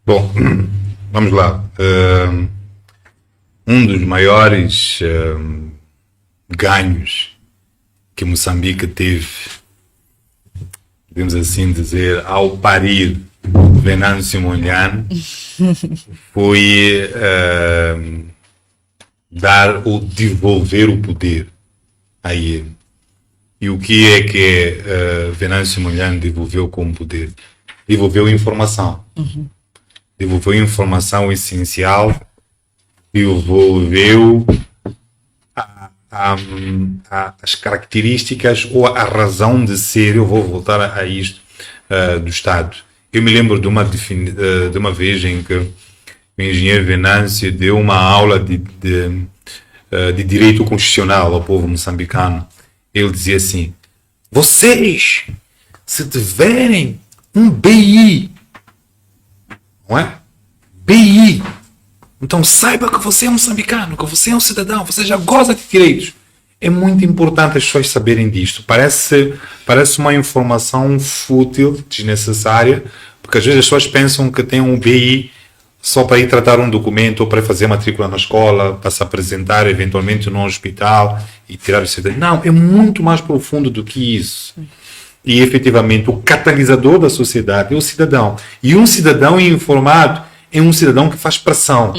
Bom, vamos lá. Um dos maiores ganhos que Moçambique teve, podemos assim dizer, ao parir Venâncio Mondlane, foi dar ou devolver o poder a ele. E o que é que Venâncio Mondlane devolveu como poder? Devolveu informação. Devolveu informação essencial, devolveu as características ou a razão de ser, eu vou voltar a isto, do Estado. Eu me lembro de uma vez em que o engenheiro Venâncio deu uma aula de direito constitucional ao povo moçambicano. Ele dizia assim: vocês, se tiverem um BI, não é? BI, então saiba que você é moçambicano, que você é um cidadão, você já goza de direitos. É muito importante as pessoas saberem disto. Parece uma informação fútil, desnecessária, porque às vezes as pessoas pensam que tem um BI só para ir tratar um documento ou para fazer matrícula na escola, para se apresentar eventualmente num hospital e tirar o cidadão. Não, é muito mais profundo do que isso. E efetivamente o catalisador da sociedade é o cidadão. E um cidadão informado é um cidadão que faz pressão.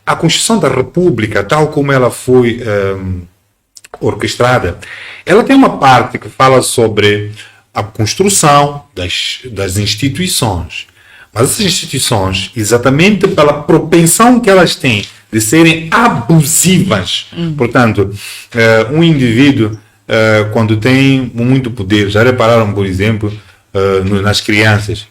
A Constituição da República, tal como ela foi orquestrada, ela tem uma parte que fala sobre a construção das instituições. Mas essas instituições, exatamente pela propensão que elas têm de serem abusivas, portanto, um indivíduo, quando tem muito poder, já repararam, por exemplo, nas crianças,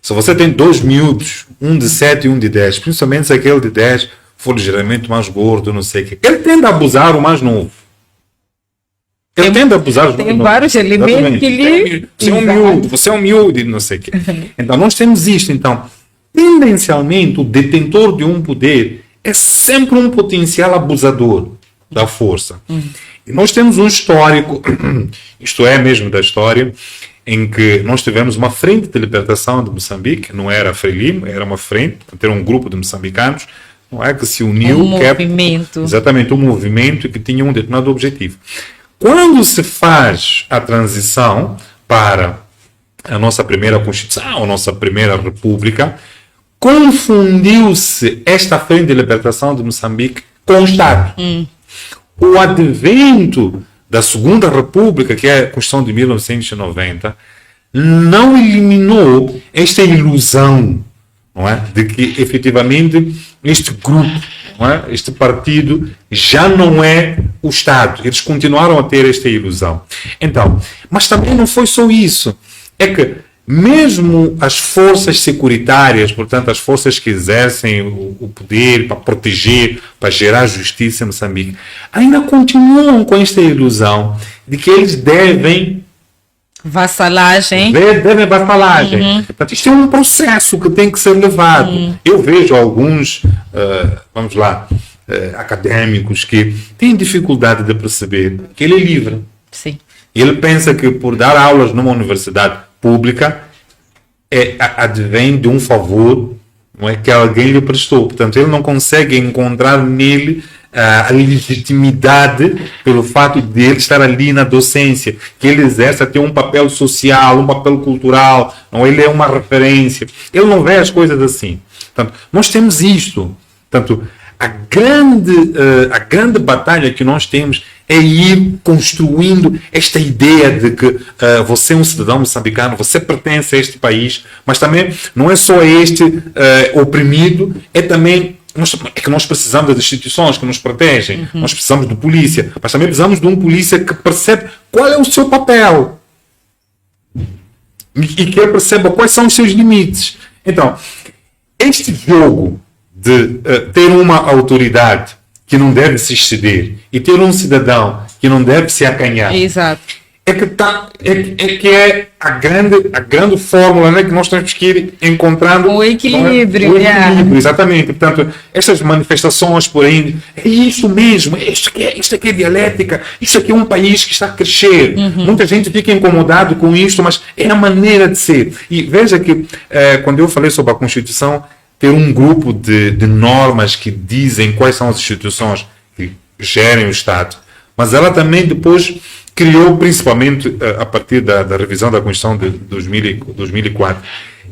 se você tem dois miúdos, um de 7 e um de 10, principalmente se aquele de 10 for ligeiramente mais gordo, não sei o quê, ele tende a abusar o mais novo. Ele tende a abusar os mais novos. Tem vários elementos que lhe... Você é um miúdo, não sei o quê. Então, nós temos isto. Então, tendencialmente, o detentor de um poder é sempre um potencial abusador da força. E nós temos um histórico, isto é mesmo da história, em que nós tivemos uma frente de libertação de Moçambique, não era a Frelimo, era uma frente, era um grupo de moçambicanos, não é, que se uniu, movimento. Exatamente, um movimento que tinha um determinado objetivo. Quando se faz a transição para a nossa primeira Constituição, a nossa primeira República, confundiu-se esta frente de libertação de Moçambique com o Estado. O advento da Segunda República, que é a Constituição de 1990, não eliminou esta ilusão, não é, de que efetivamente este grupo, não é, este partido já não é o Estado. Eles continuaram a ter esta ilusão. Então, mas também não foi só isso. É que mesmo as forças securitárias, portanto, as forças que exercem o poder para proteger, para gerar justiça em Moçambique, ainda continuam com esta ilusão de que eles devem vassalagem. Devem vassalagem. Portanto, isto é um processo que tem que ser levado. Eu vejo alguns, académicos que têm dificuldade de perceber que ele é livre. Sim. Ele pensa que por dar aulas numa universidade pública advém de um favor, não é, que alguém lhe prestou. Portanto, ele não consegue encontrar nele a legitimidade pelo fato de ele estar ali na docência, que ele exerce ter um papel social, um papel cultural, não, ele é uma referência. Ele não vê as coisas assim. Portanto, nós temos isto. Portanto, a grande batalha que nós temos é ir construindo esta ideia de que você é um cidadão moçambicano, você pertence a este país, mas também não é só este oprimido, é também que nós precisamos das instituições que nos protegem, nós precisamos de polícia, mas também precisamos de um polícia que percebe qual é o seu papel e que ele perceba quais são os seus limites. Então, este jogo de ter uma autoridade que não deve se exceder e ter um cidadão que não deve se acanhar. Exato. é a grande fórmula, né, que nós temos que ir encontrando O equilíbrio, o equilíbrio, exatamente. Portanto, estas manifestações por aí, é isso mesmo, isto aqui é dialética, isto aqui é um país que está a crescer. Muita gente fica incomodado com isto, mas é a maneira de ser. E veja que quando eu falei sobre a Constituição, ter um grupo de normas que dizem quais são as instituições que gerem o Estado, mas ela também depois criou, principalmente a partir da revisão da Constituição de 2004,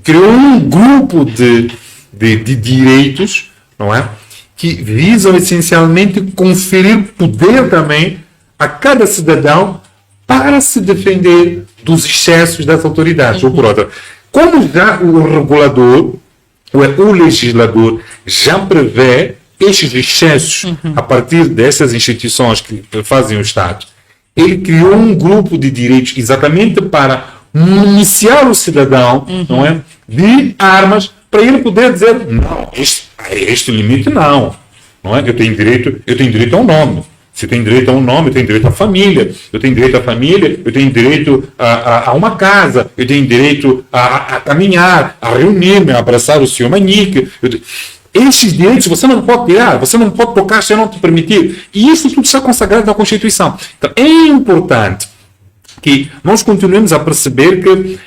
criou um grupo de direitos, não é? Que visam essencialmente conferir poder também a cada cidadão para se defender dos excessos das autoridades. Ou por outra, como já o regulador, o legislador já prevê estes excessos a partir dessas instituições que fazem o Estado, ele criou um grupo de direitos exatamente para municiar o cidadão, não é, de armas para ele poder dizer não, este limite não é? Eu tenho direito a um nome. Se eu tenho direito a um nome, eu tenho direito à família. Eu tenho direito à família, eu tenho direito a uma casa, eu tenho direito a caminhar, a reunir-me, a abraçar o senhor Manique. Esses direitos você não pode tirar, você não pode tocar se eu não te permitir. E isso tudo está consagrado na Constituição. Então, é importante que nós continuemos a perceber que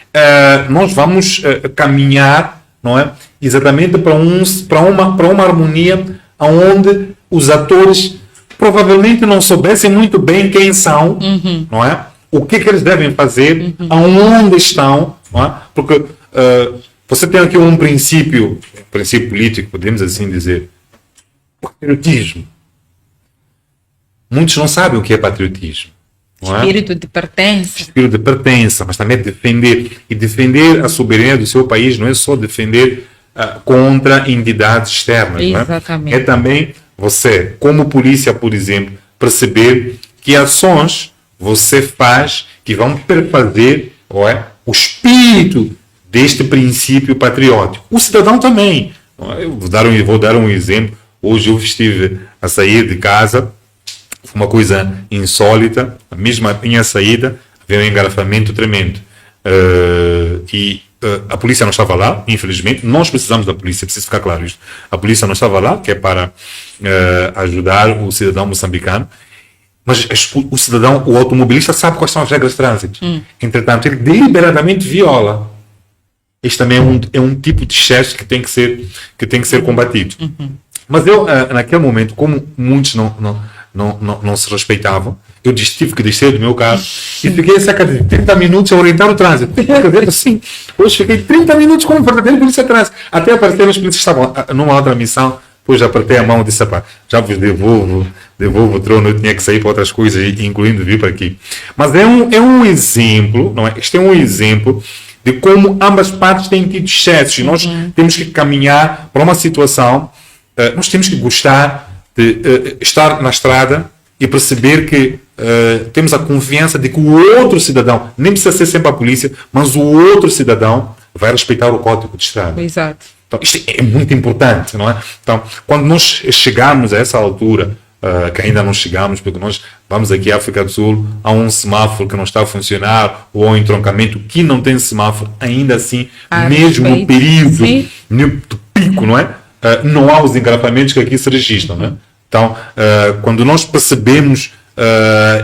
nós vamos caminhar, não é, exatamente para uma harmonia onde os atores provavelmente não soubessem muito bem quem são, não é? O que eles devem fazer, aonde estão, não é? Porque você tem aqui um princípio político, podemos assim dizer, patriotismo. Muitos não sabem o que é patriotismo. Não é? Espírito de pertença. Espírito de pertença, mas também defender. E defender a soberania do seu país não é só defender contra entidades externas. Exatamente. Não é? É também você, como polícia, por exemplo, perceber que ações você faz que vão perfazer, não é, o espírito deste princípio patriótico. O cidadão também. Eu vou dar um exemplo. Hoje eu estive a sair de casa, foi uma coisa insólita, a mesma minha saída, havia um engarrafamento tremendo. A polícia não estava lá, infelizmente. Nós precisamos da polícia, precisa ficar claro isto. A polícia não estava lá, que é para ajudar o cidadão moçambicano. Mas o cidadão, o automobilista, sabe quais são as regras de trânsito. Entretanto, ele deliberadamente viola. Este também é um tipo de excesso que tem que ser combatido. Mas eu, naquele momento, como muitos não se respeitavam, eu tive que descer do meu carro e fiquei cerca de 30 minutos a orientar o trânsito. Quer dizer, assim, hoje fiquei 30 minutos como verdadeiro polícia de trânsito. Até apareceram os polícias que estavam numa outra missão, depois apertei a mão e disse, já vos devolvo o trono, eu tinha que sair para outras coisas, incluindo vir para aqui. Mas é um exemplo, não é? Este é um exemplo de como ambas partes têm tido excessos. E nós temos que caminhar para uma situação, nós temos que gostar de estar na estrada e perceber que temos a confiança de que o outro cidadão, nem precisa ser sempre a polícia, mas o outro cidadão vai respeitar o código de estrada. Exato. Então, isto é muito importante, não é? Então, quando nós chegarmos a essa altura, que ainda não chegamos, porque nós vamos aqui à África do Sul, há um semáforo que não está a funcionar, ou um entroncamento que não tem semáforo, ainda assim, mesmo no período do pico, não é? Não há os engarrafamentos que aqui se registram, não é? Então, quando nós percebemos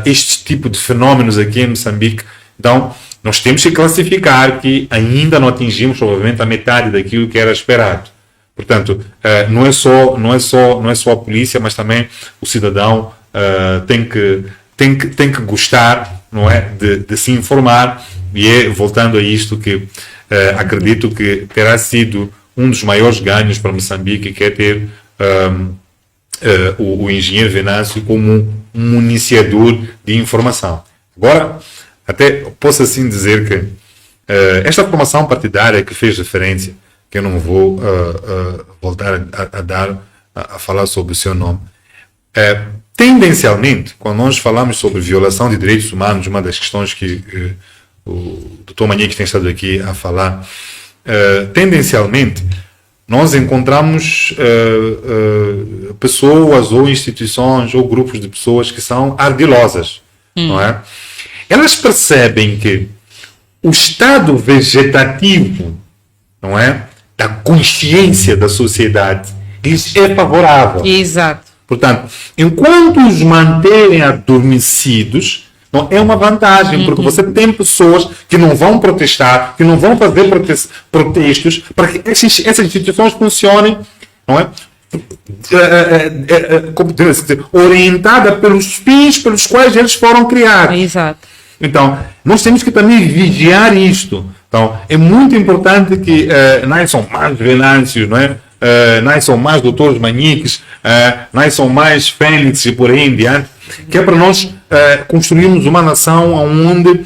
este tipo de fenómenos aqui em Moçambique, então, nós temos que classificar que ainda não atingimos, provavelmente, a metade daquilo que era esperado. Portanto, não é só a polícia, mas também o cidadão tem que gostar, não é, de se informar. E voltando a isto que acredito que terá sido um dos maiores ganhos para Moçambique, que é ter o engenheiro Venâncio como um iniciador de informação. Agora, até posso assim dizer que esta formação partidária que fez referência, que eu não vou voltar a falar sobre o seu nome, tendencialmente, quando nós falamos sobre violação de direitos humanos, uma das questões que o Dr. Manique tem estado aqui a falar, tendencialmente, nós encontramos pessoas ou instituições ou grupos de pessoas que são ardilosas, não é? elas percebem que o estado vegetativo, não é, da consciência da sociedade, lhes é favorável. Exato. Portanto, enquanto os manterem adormecidos, não é uma vantagem, porque você tem pessoas que não vão protestar, que não vão fazer protestos, para que essas instituições funcionem, não é? Como dizer, orientada pelos fins pelos quais eles foram criados. Exato. Então, nós temos que também vigiar isto. Então, é muito importante que não são mais Venâncios, não é? Não são mais doutores Maniques, não são mais Fênix e por aí em diante, que é para nós construirmos uma nação onde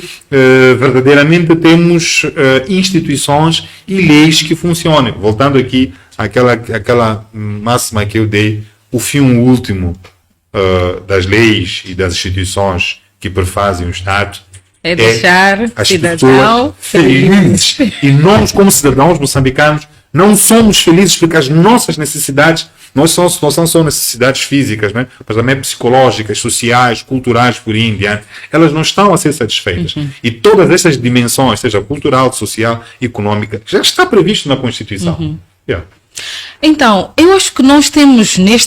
verdadeiramente temos instituições e leis que funcionem. Voltando aqui àquela máxima que eu dei, o fim último das leis e das instituições que perfazem o Estado é deixar as cidadão pessoas felizes. E nós, como cidadãos moçambicanos, não somos felizes porque as nossas necessidades não são só necessidades físicas, né? Mas também psicológicas, sociais, culturais, por aí em diante. Elas não estão a ser satisfeitas. E todas essas dimensões, seja cultural, social, econômica, já está previsto na Constituição. Yeah. Então, eu acho que nós temos neste